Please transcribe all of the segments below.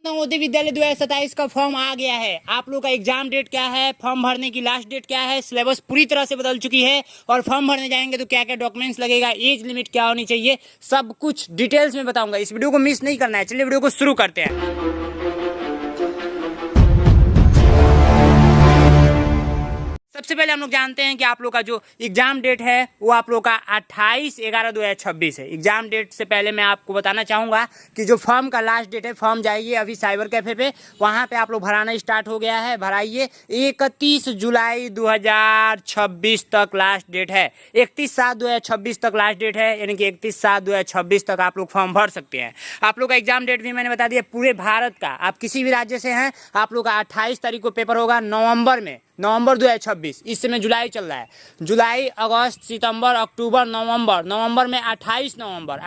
नवोदय विद्यालय 2027 का फॉर्म आ गया है। आप लोग का एग्जाम डेट क्या है, फॉर्म भरने की लास्ट डेट क्या है, सिलेबस पूरी तरह से बदल चुकी है और फॉर्म भरने जाएंगे तो क्या क्या डॉक्यूमेंट्स लगेगा, एज लिमिट क्या होनी चाहिए, सब कुछ डिटेल्स में बताऊंगा। इस वीडियो को मिस नहीं करना है। चलिए वीडियो को शुरू करते हैं। सबसे पहले हम लोग जानते हैं कि आप लोग का जो एग्जाम डेट है वो आप लोग का 28/11/2026 है। एग्जाम डेट से पहले मैं आपको बताना चाहूँगा कि जो फॉर्म का लास्ट डेट है, फॉर्म जाइए अभी साइबर कैफे पे, वहाँ पे आप लोग भराना स्टार्ट हो गया है, भराइए। 31 जुलाई 2026 तक लास्ट डेट है। 31/7/2026 तक लास्ट डेट है, यानी कि 31/7/2026 तक आप लोग फॉर्म भर सकते हैं। आप लोग का एग्जाम डेट भी मैंने बता दिया पूरे भारत का। आप किसी भी राज्य से हैं, आप लोग का 28 तारीख को पेपर होगा नवंबर 2026। इस समय जुलाई चल रहा है, जुलाई, अगस्त, सितंबर, अक्टूबर, नवंबर में 28 नवंबर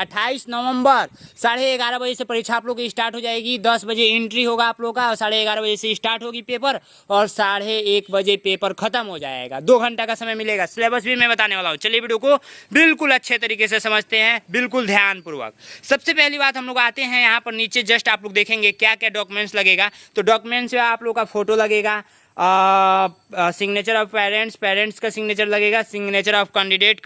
11:30 बजे से परीक्षा आप लोग की स्टार्ट हो जाएगी। 10 बजे एंट्री होगा आप लोग का और 11:30 बजे से स्टार्ट होगी पेपर और 1:30 बजे पेपर खत्म हो जाएगा। 2 घंटा का समय मिलेगा। सिलेबस भी मैं बताने वाला हूँ। चलिए वीडियो को बिल्कुल अच्छे तरीके से समझते हैं, बिल्कुल ध्यानपूर्वक। सबसे पहली बात हम लोग आते हैं यहाँ पर नीचे, जस्ट आप लोग देखेंगे क्या क्या डॉक्यूमेंट्स लगेगा। तो डॉक्यूमेंट्स में आप लोग का फोटो लगेगा, सिग्नेचर ऑफ पेरेंट्स का सिग्नेचर लगेगा, सिग्नेचर ऑफ कैंडिडेट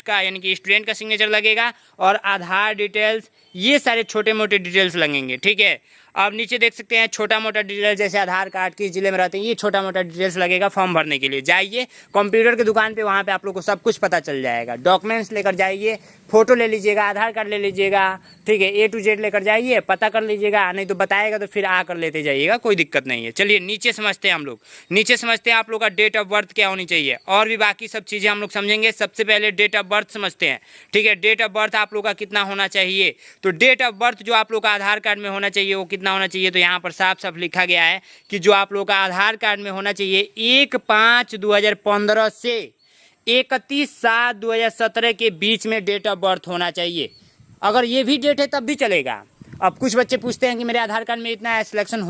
का यानी कि स्टूडेंट का सिग्नेचर लगेगा और आधार डिटेल्स, ये सारे छोटे मोटे डिटेल्स लगेंगे। ठीक है, अब नीचे देख सकते हैं छोटा मोटा डिटेल्स, जैसे आधार कार्ड, किस जिले में रहते हैं, ये छोटा मोटा डिटेल्स लगेगा फॉर्म भरने के लिए। जाइए कंप्यूटर की दुकान पे, वहाँ पे आप लोग को सब कुछ पता चल जाएगा। डॉक्यूमेंट्स लेकर जाइए, फोटो ले लीजिएगा, आधार कार्ड ले लीजिएगा, ठीक है, A to Z लेकर जाइए, पता कर लीजिएगा, नहीं तो बताएगा तो फिर आकर लेते जाइएगा, कोई दिक्कत नहीं है। चलिए नीचे समझते हैं हम लोग। नीचे समझते हैं आप लोग का डेट ऑफ बर्थ क्या होनी चाहिए, और भी बाकी सब चीज़ें हम लोग समझेंगे। सबसे पहले डेट ऑफ बर्थ समझते हैं। ठीक है, डेट ऑफ बर्थ आप लोग का कितना होना चाहिए, तो डेट ऑफ बर्थ जो आप लोग का आधार कार्ड में होना चाहिए वो कितना होना चाहिए, तो यहाँ पर साफ साफ लिखा गया है कि जो आप लोग का आधार कार्ड में होना चाहिए 1/5/2015 से 31/7/2017 के बीच में डेट ऑफ बर्थ होना चाहिए। अगर ये भी डेट है तब भी चलेगा। अब कुछ बच्चे पूछते हैं कि मेरे आधार कार्ड में इतना है, सिलेक्शन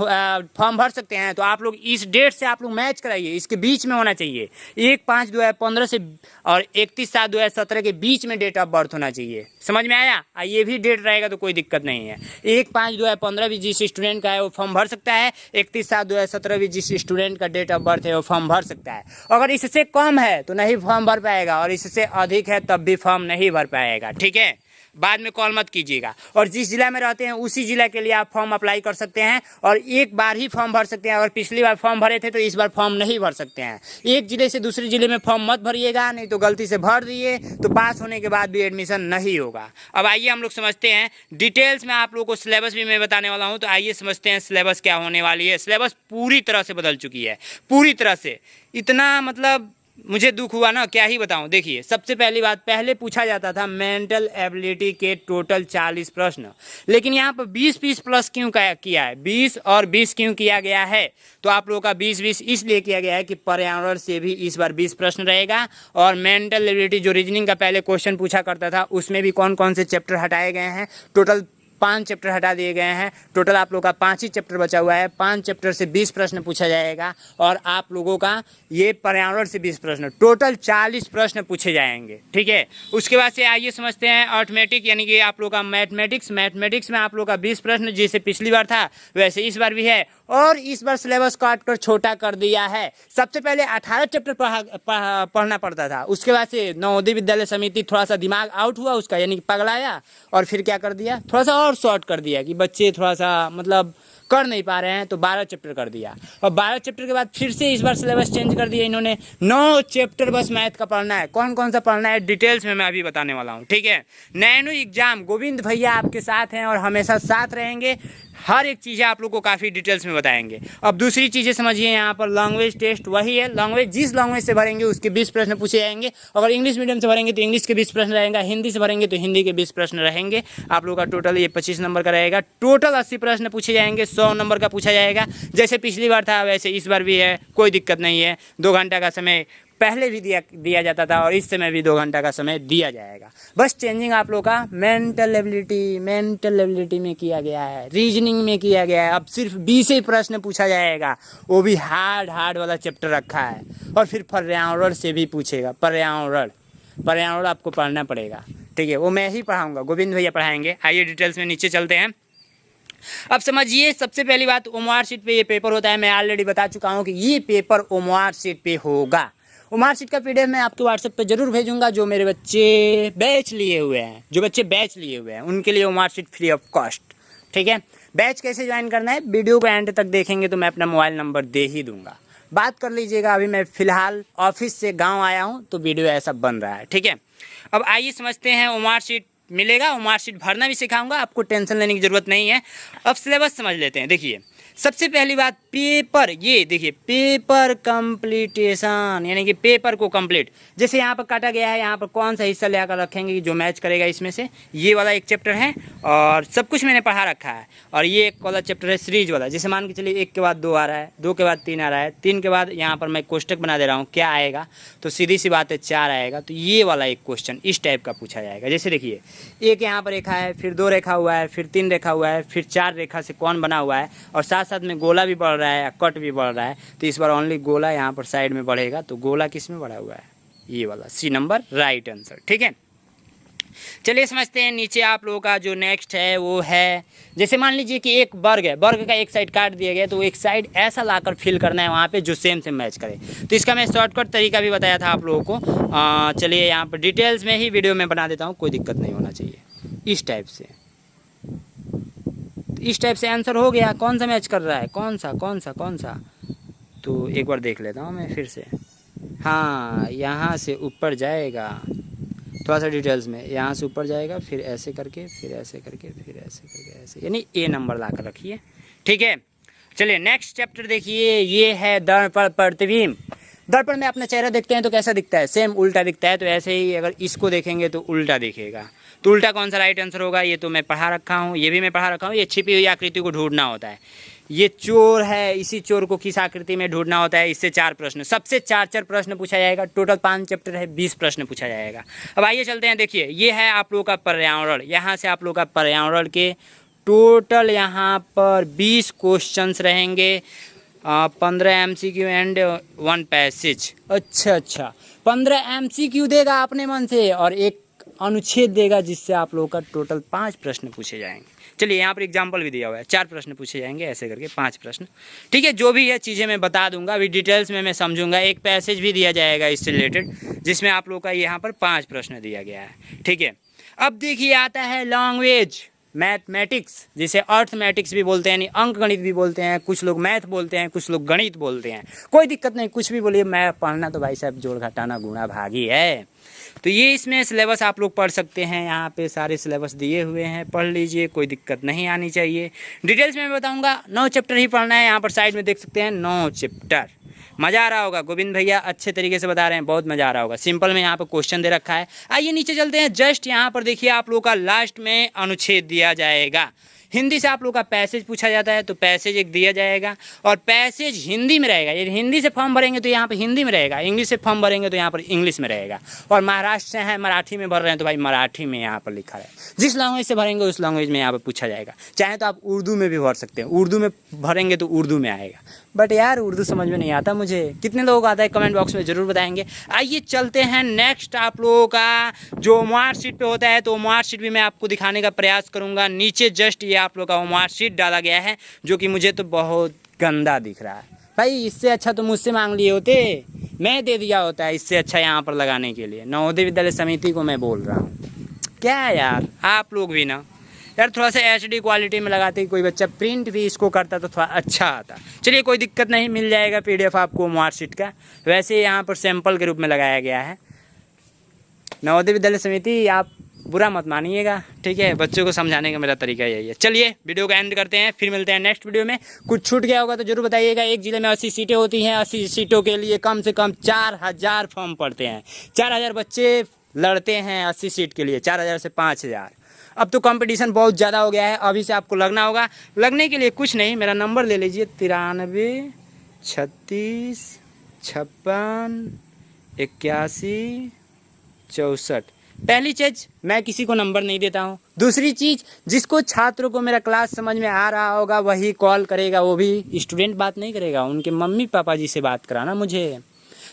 फॉर्म भर सकते हैं, तो आप लोग इस डेट से आप लोग मैच कराइए, इसके बीच में होना चाहिए। 1/5/2015 से और 31/7/2017 के बीच में डेट ऑफ बर्थ होना चाहिए। समझ में आया? ये भी डेट रहेगा तो कोई दिक्कत नहीं है। 1/5/2015 भी जिस स्टूडेंट का है वो फॉर्म भर सकता है, 31/7/2017 भी जिस स्टूडेंट का डेट ऑफ बर्थ है वो फॉर्म भर सकता है। अगर इससे कम है तो नहीं फॉर्म भर पाएगा और इससे अधिक है तब भी फॉर्म नहीं भर पाएगा। ठीक है, बाद में कॉल मत कीजिएगा। और जिस जिला में रहते हैं उसी जिला के लिए आप फॉर्म अप्लाई कर सकते हैं और एक बार ही फॉर्म भर सकते हैं। अगर पिछली बार फॉर्म भरे थे तो इस बार फॉर्म नहीं भर सकते हैं। एक जिले से दूसरे जिले में फॉर्म मत भरिएगा, नहीं तो गलती से भर दिए तो पास होने के बाद भी एडमिशन नहीं होगा। अब आइए हम लोग समझते हैं डिटेल्स में। आप लोगों को सिलेबस भी मैं बताने वाला हूँ, तो आइए समझते हैं सिलेबस क्या होने वाली है। सिलेबस पूरी तरह से बदल चुकी है, पूरी तरह से। इतना मतलब मुझे दुख हुआ ना, क्या ही बताऊं। देखिए, सबसे पहली बात, पहले पूछा जाता था मेंटल एबिलिटी के टोटल 40 प्रश्न, लेकिन यहाँ पर 20-20 प्लस क्यों किया है, 20 और 20 क्यों किया गया है, तो आप लोगों का 20-20 इसलिए किया गया है कि पर्यावरण से भी इस बार 20 प्रश्न रहेगा। और मेंटल एबिलिटी जो रीजनिंग का पहले क्वेश्चन पूछा करता था, उसमें भी कौन कौन से चैप्टर हटाए गए हैं, टोटल 5 चैप्टर हटा दिए गए हैं। टोटल आप लोगों का 5 ही चैप्टर बचा हुआ है। 5 चैप्टर से 20 प्रश्न पूछा जाएगा और आप लोगों का ये पर्यावरण से 20 प्रश्न, टोटल 40 प्रश्न पूछे जाएंगे। ठीक है, उसके बाद से आइए समझते हैं अर्थमेटिक, यानी कि आप लोग का मैथमेटिक्स में आप लोग का 20 प्रश्न, जैसे पिछली बार था वैसे इस बार भी है। और इस बार सिलेबस काट कर छोटा कर दिया है। सबसे पहले 18 चैप्टर पढ़ना पड़ता था, उसके बाद से नवोदय विद्यालय समिति थोड़ा सा दिमाग आउट हुआ उसका, यानी कि पगलाया, और फिर क्या कर दिया, थोड़ा सा और शॉर्ट कर दिया कि बच्चे थोड़ा सा मतलब कर नहीं पा रहे हैं, तो 12 चैप्टर कर दिया। और 12 चैप्टर के बाद फिर से इस बार सिलेबस चेंज कर दिया इन्होंने। 9 चैप्टर बस मैथ का पढ़ना है। कौन कौन सा पढ़ना है डिटेल्स में मैं अभी बताने वाला हूँ। ठीक है, नैनो एग्जाम, गोविंद भैया आपके साथ हैं और हमेशा साथ रहेंगे। हर एक चीज़ें आप लोग को काफ़ी डिटेल्स में बताएंगे। अब दूसरी चीज़ें समझिए, यहाँ पर लैंग्वेज टेस्ट वही है। लैंग्वेज जिस लैंग्वेज से भरेंगे उसके 20 प्रश्न पूछे जाएंगे। अगर इंग्लिश मीडियम से भरेंगे तो इंग्लिश के 20 प्रश्न रहेगा, हिंदी से भरेंगे तो हिंदी के 20 प्रश्न रहेंगे। आप लोग का टोटल ये 25 नंबर का रहेगा। टोटल 80 प्रश्न पूछे जाएंगे, 100 नंबर का पूछा जाएगा। जैसे पिछली बार था वैसे इस बार भी है, कोई दिक्कत नहीं है। 2 घंटा का समय पहले भी दिया जाता था और इस समय भी 2 घंटा का समय दिया जाएगा। बस चेंजिंग आप लोग का मेंटल एबिलिटी में किया गया है, रीजनिंग में किया गया है। अब सिर्फ 20 ही प्रश्न पूछा जाएगा, वो भी हार्ड वाला चैप्टर रखा है। और फिर पर्यावरण से भी पूछेगा, पर्यावरण आपको पढ़ना पड़ेगा। ठीक है, वो मैं ही पढ़ाऊँगा, गोविंद भैया पढ़ाएंगे। आइए डिटेल्स में नीचे चलते हैं। अब समझिए, सबसे पहली बात, ओमआर शीट पे ये पेपर होता है। मैं ऑलरेडी बता चुका हूँ कि ये पेपर ओमआर शीट पे होगा। ओमआर शीट का पीडीएफ मैं आपके व्हाट्सएप पे जरूर भेजूंगा। जो मेरे बच्चे बैच लिए हुए हैं, उनके लिए OMR sheet free of cost. ठीक है, बैच कैसे ज्वाइन करना है, वीडियो को एंड तक देखेंगे तो मैं अपना मोबाइल नंबर दे ही दूंगा, बात कर लीजिएगा। अभी मैं फ़िलहाल ऑफिस से गाँव आया हूँ तो वीडियो ऐसा बन रहा है। ठीक है, अब आइए समझते हैं। ओमआर शीट मिलेगा, ओमआर शीट भरना भी सिखाऊंगा, आपको टेंशन लेने की ज़रूरत नहीं है। अब सिलेबस समझ लेते हैं। देखिए, सबसे पहली बात, पेपर, ये देखिए पेपर कंप्लीटेशन, यानी कि पेपर को कंप्लीट। जैसे यहाँ पर काटा गया है, यहाँ पर कौन सा हिस्सा लेकर रखेंगे जो मैच करेगा इसमें से, ये वाला एक चैप्टर है और सब कुछ मैंने पढ़ा रखा है। और ये एक वाला चैप्टर है सीरीज वाला, जैसे मान के चलिए 1 के बाद 2 आ रहा है, 2 के बाद 3 आ रहा है, 3 के बाद यहाँ पर मैं कोष्टक बना दे रहा हूँ, क्या आएगा, तो सीधी सी बात है 4 आएगा। तो ये वाला एक क्वेश्चन इस टाइप का पूछा जाएगा। जैसे देखिए, एक यहाँ पर रेखा है, फिर 2 रेखा हुआ है, फिर 3 रेखा हुआ है, फिर 4 रेखा से कौन बना हुआ है, और साथ साथ में गोला भी बढ़ रहा है, कट भी बढ़ रहा है। तो इस बार ओनली गोला यहाँ पर साइड में बढ़ेगा। तो गोला किस में बढ़ा हुआ है, ये वाला, सी नंबर राइट आंसर। ठीक है, चलिए समझते हैं। नीचे आप लोगों का जो नेक्स्ट है वो है, जैसे मान लीजिए कि एक वर्ग है, वर्ग का एक साइड काट दिया गया, तो एक साइड ऐसा लाकर फिल करना है वहाँ पे जो सेम मैच करे। तो इसका मैं शॉर्टकट तरीका भी बताया था आप लोगों को। चलिए यहाँ पर डिटेल्स में ही वीडियो में बना देता हूँ, कोई दिक्कत नहीं होना चाहिए। इस टाइप से आंसर हो गया। कौन सा मैच कर रहा है, कौन सा, तो एक बार देख लेता हूँ मैं फिर से। हाँ, यहाँ से ऊपर जाएगा, थोड़ा सा डिटेल्स में, यहाँ से ऊपर जाएगा, फिर ऐसे करके, फिर ऐसे करके, फिर ऐसे करके, ऐसे, यानी ए नंबर ला कर रखिए। ठीक है, चलिए नेक्स्ट चैप्टर देखिए। ये है दर्पण प्रतिबिंब। दर्पण में अपना चेहरा देखते हैं तो कैसा दिखता है, सेम उल्टा दिखता है। तो ऐसे ही अगर इसको देखेंगे तो उल्टा दिखेगा। तो उल्टा कौन सा राइट आंसर होगा, ये तो मैं पढ़ा रखा हूँ, ये भी मैं पढ़ा रखा हूँ। ये छिपी हुई आकृति को ढूंढना होता है। ये चोर है, इसी चोर को किस आकृति में ढूंढना होता है। इससे 4 प्रश्न, सबसे 4 प्रश्न पूछा जाएगा। टोटल 5 चैप्टर है, 20 प्रश्न पूछा जाएगा। अब आइए चलते हैं। देखिए, ये है आप लोगों का पर्यावरण। यहाँ से आप लोगों का पर्यावरण के टोटल यहाँ पर 20 क्वेश्चंस रहेंगे, 15 MCQ एंड 1 पैसेज। अच्छा, 15 MCQ देगा अपने मन से और एक अनुच्छेद देगा, जिससे आप लोगों का टोटल 5 प्रश्न पूछे जाएंगे। चलिए, यहाँ पर एग्जाम्पल भी दिया हुआ है, 4 प्रश्न पूछे जाएंगे, ऐसे करके 5 प्रश्न। ठीक है, जो भी है चीज़ें मैं बता दूंगा, अभी डिटेल्स में मैं समझूंगा। एक पैसेज भी दिया जाएगा इससे रिलेटेड, जिसमें आप लोगों का यहाँ पर 5 प्रश्न दिया गया है। ठीक है, अब देखिए आता है लैंग्वेज, मैथमेटिक्स, जिसे अर्थमेटिक्स भी बोलते हैं, यानी अंक गणित भी बोलते हैं। कुछ लोग मैथ बोलते हैं, कुछ लोग गणित बोलते हैं, कोई दिक्कत नहीं, कुछ भी बोलिए। मैं पढ़ना तो भाई साहब जोड़ घटाना गुणा भागी है। तो ये इसमें सिलेबस आप लोग पढ़ सकते हैं, यहाँ पे सारे सिलेबस दिए हुए हैं, पढ़ लीजिए, कोई दिक्कत नहीं आनी चाहिए। डिटेल्स में मैं बताऊँगा, 9 चैप्टर ही पढ़ना है। यहाँ पर साइड में देख सकते हैं 9 चैप्टर। मज़ा आ रहा होगा, गोविंद भैया अच्छे तरीके से बता रहे हैं, बहुत मज़ा आ रहा होगा। सिंपल में यहाँ पर क्वेश्चन दे रखा है। आइए नीचे चलते हैं। जस्ट यहाँ पर देखिए, आप लोगों का लास्ट में अनुच्छेद दिया जाएगा। हिंदी से आप लोग का पैसेज पूछा जाता है, तो पैसेज एक दिया जाएगा, और पैसेज हिंदी में रहेगा। यदि हिंदी से फॉर्म भरेंगे तो यहाँ पर हिंदी में रहेगा, इंग्लिश से फॉर्म भरेंगे तो यहाँ पर इंग्लिश में रहेगा। और महाराष्ट्र से हैं, मराठी में भर रहे हैं, तो भाई मराठी में यहाँ पर लिखा है। जिस लैंग्वेज से भरेंगे उस लैंग्वेज में यहाँ पर पूछा जाएगा। चाहे तो आप उर्दू में भी भर सकते हैं, उर्दू में भरेंगे तो उर्दू में आएगा। बट यार उर्दू समझ में नहीं आता मुझे। कितने लोगों को आता है कमेंट बॉक्स में ज़रूर बताएंगे। आइए चलते हैं नेक्स्ट। आप लोगों का जो मार्कशीट पे होता है, तो मार्कशीट भी मैं आपको दिखाने का प्रयास करूंगा। नीचे जस्ट ये आप लोगों का मार्कशीट डाला गया है, जो कि मुझे तो बहुत गंदा दिख रहा है। भाई इससे अच्छा तो मुझसे मांग लिए होते, मैं दे दिया होता है इससे अच्छा यहाँ पर लगाने के लिए। नवोदय विद्यालय समिति को मैं बोल रहा हूँ। क्या यार, आप लोग भी ना यार थोड़ा सा HD क्वालिटी में लगाते, कोई बच्चा प्रिंट भी इसको करता तो थोड़ा अच्छा आता। चलिए कोई दिक्कत नहीं, मिल जाएगा PDF आपको मार्कशीट का। वैसे यहाँ पर सैंपल के रूप में लगाया गया है। नवोदय विद्यालय समिति आप बुरा मत मानिएगा, ठीक है। बच्चों को समझाने का मेरा तरीका यही है। चलिए वीडियो को एंड करते हैं, फिर मिलते हैं नेक्स्ट वीडियो में। कुछ छूट गया होगा तो जरूर बताइएगा। एक जिले में 80 सीटें होती हैं, 80 सीटों के लिए कम से कम 4000 फॉर्म पड़ते हैं। 4000 बच्चे लड़ते हैं 80 सीट के लिए, 4000 से 5000। अब तो कंपटीशन बहुत ज़्यादा हो गया है, अभी से आपको लगना होगा। लगने के लिए कुछ नहीं, मेरा नंबर ले लीजिए 93 36 56 81 64। पहली चीज़, मैं किसी को नंबर नहीं देता हूँ। दूसरी चीज़, जिसको छात्रों को मेरा क्लास समझ में आ रहा होगा वही कॉल करेगा, वो भी स्टूडेंट बात नहीं करेगा, उनके मम्मी पापा जी से बात कराना मुझे।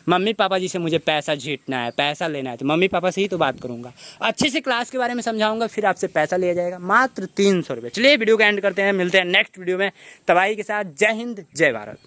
मम्मी पापा जी से मुझे पैसा झीटना है, पैसा लेना है, तो मम्मी पापा से ही तो बात करूँगा, अच्छे से क्लास के बारे में समझाऊंगा, फिर आपसे पैसा लिया जाएगा मात्र 300 रुपये। चलिए वीडियो का एंड करते हैं, मिलते हैं नेक्स्ट वीडियो में तबाही के साथ। जय हिंद, जय भारत।